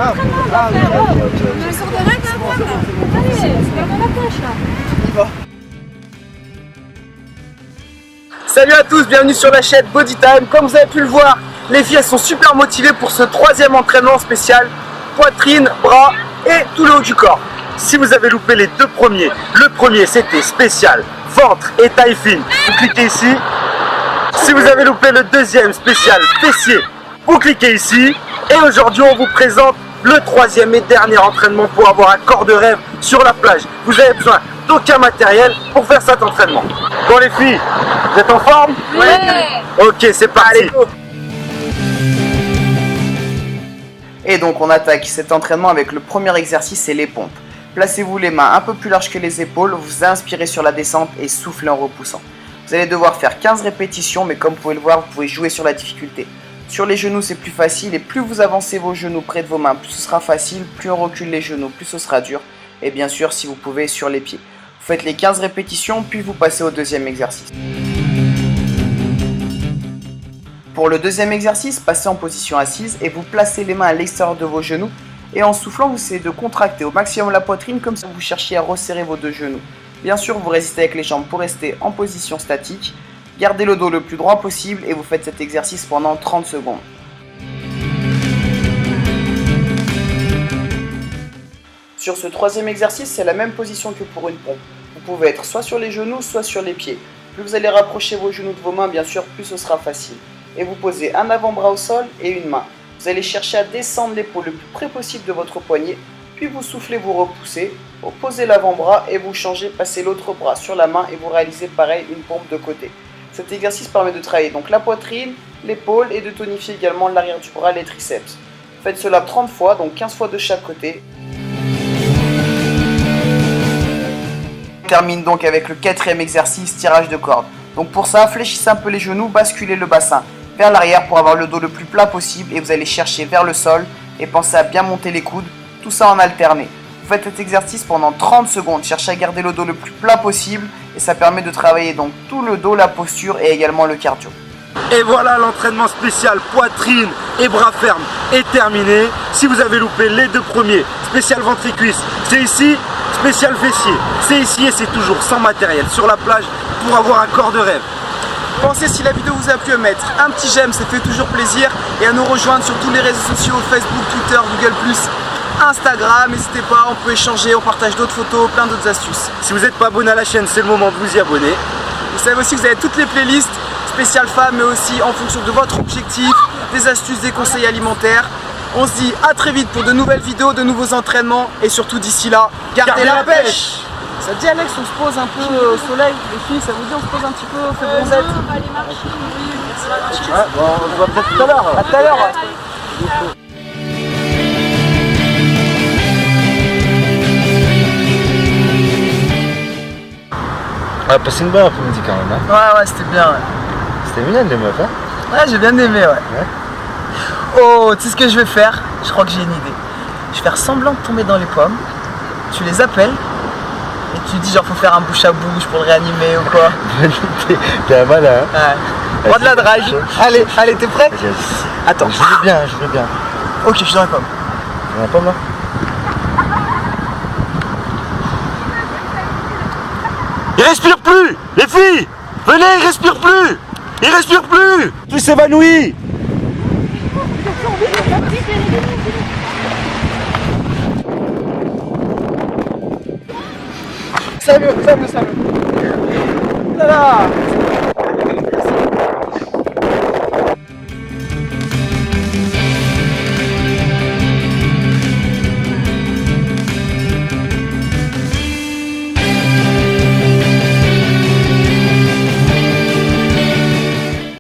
l'entraînement, on va faire. Je sors de là, allez, c'est pas mon attache là. Salut à tous, bienvenue sur la chaîne Body Time. Comme vous avez pu le voir, les filles elles sont super motivées pour ce troisième entraînement spécial poitrine, bras et tout le haut du corps. Si vous avez loupé les deux premiers, le premier c'était spécial ventre et taille fine, vous cliquez ici. Si vous avez loupé le deuxième spécial fessier, vous cliquez ici. Et aujourd'hui on vous présente le troisième et dernier entraînement pour avoir un corps de rêve sur la plage. Vous avez besoin d'aucun matériel pour faire cet entraînement. Bon les filles, vous êtes en forme? Ouais. Ok, c'est parti. Et donc on attaque cet entraînement avec le premier exercice, c'est les pompes. Placez-vous les mains un peu plus larges que les épaules, vous inspirez sur la descente et soufflez en repoussant. Vous allez devoir faire 15 répétitions, mais comme vous pouvez le voir, vous pouvez jouer sur la difficulté. Sur les genoux c'est plus facile, et plus vous avancez vos genoux près de vos mains, plus ce sera facile, plus on recule les genoux, plus ce sera dur. Et bien sûr si vous pouvez sur les pieds. Vous faites les 15 répétitions, puis vous passez au deuxième exercice. Pour le deuxième exercice, passez en position assise et vous placez les mains à l'extérieur de vos genoux. Et en soufflant, vous essayez de contracter au maximum la poitrine comme si vous cherchiez à resserrer vos deux genoux. Bien sûr, vous résistez avec les jambes pour rester en position statique. Gardez le dos le plus droit possible et vous faites cet exercice pendant 30 secondes. Sur ce troisième exercice, c'est la même position que pour une pompe. Vous pouvez être soit sur les genoux, soit sur les pieds. Plus vous allez rapprocher vos genoux de vos mains, bien sûr, plus ce sera facile. Et vous posez un avant-bras au sol et une main. Vous allez chercher à descendre l'épaule le plus près possible de votre poignet, puis vous soufflez, vous repoussez, vous posez l'avant-bras et vous changez, passez l'autre bras sur la main et vous réalisez pareil une pompe de côté. Cet exercice permet de travailler donc la poitrine, l'épaule et de tonifier également l'arrière du bras, les triceps. Faites cela 30 fois, donc 15 fois de chaque côté. On termine donc avec le quatrième exercice, tirage de corde. Donc pour ça, fléchissez un peu les genoux, basculez le bassin vers l'arrière pour avoir le dos le plus plat possible et vous allez chercher vers le sol et pensez à bien monter les coudes, tout ça en alterné. Vous faites cet exercice pendant 30 secondes, cherchez à garder le dos le plus plat possible et ça permet de travailler donc tout le dos, la posture et également le cardio. Et voilà, l'entraînement spécial poitrine et bras fermes est terminé. Si vous avez loupé les deux premiers, spécial ventre et cuisse, c'est ici. Spécial fessier, c'est ici et c'est toujours sans matériel sur la plage pour avoir un corps de rêve. Pensez, si la vidéo vous a plu, à mettre un petit j'aime, ça fait toujours plaisir, et à nous rejoindre sur tous les réseaux sociaux, Facebook, Twitter, Google+, Instagram. N'hésitez pas, on peut échanger, on partage d'autres photos, plein d'autres astuces. Si vous n'êtes pas abonné à la chaîne, c'est le moment de vous y abonner. Vous savez aussi que vous avez toutes les playlists spéciales femmes, mais aussi en fonction de votre objectif, des astuces, des conseils alimentaires. On se dit à très vite pour de nouvelles vidéos, de nouveaux entraînements, et surtout d'ici là, gardez la pêche. Ça te dit Alex, on se pose un peu au soleil, les filles, ça vous dit on se pose un petit peu, on fait bronzette? On va aller marcher, oui, merci. Ouais, bon, on se voit peut-être tout à l'heure. À tout à l'heure. On a passé une bonne après-midi quand même, hein. Ouais, c'était bien, ouais. C'était mignon les meufs, hein. Ouais, j'ai bien aimé, ouais. Oh, tu sais ce que je vais faire? Je crois que j'ai une idée. Je vais faire semblant de tomber dans les pommes. Tu les appelles et tu dis genre faut faire un bouche à bouche pour le réanimer ou quoi. T'es un malin, hein. Ouais. Prends de la drague. Allez, t'es prêt? Attends. Je vais bien, je vais bien. Ok, je suis dans les pommes. On a pas là? Il respire plus, les filles. Venez, il respire plus. Il respire plus. Tout s'évanouit. Salut. Là.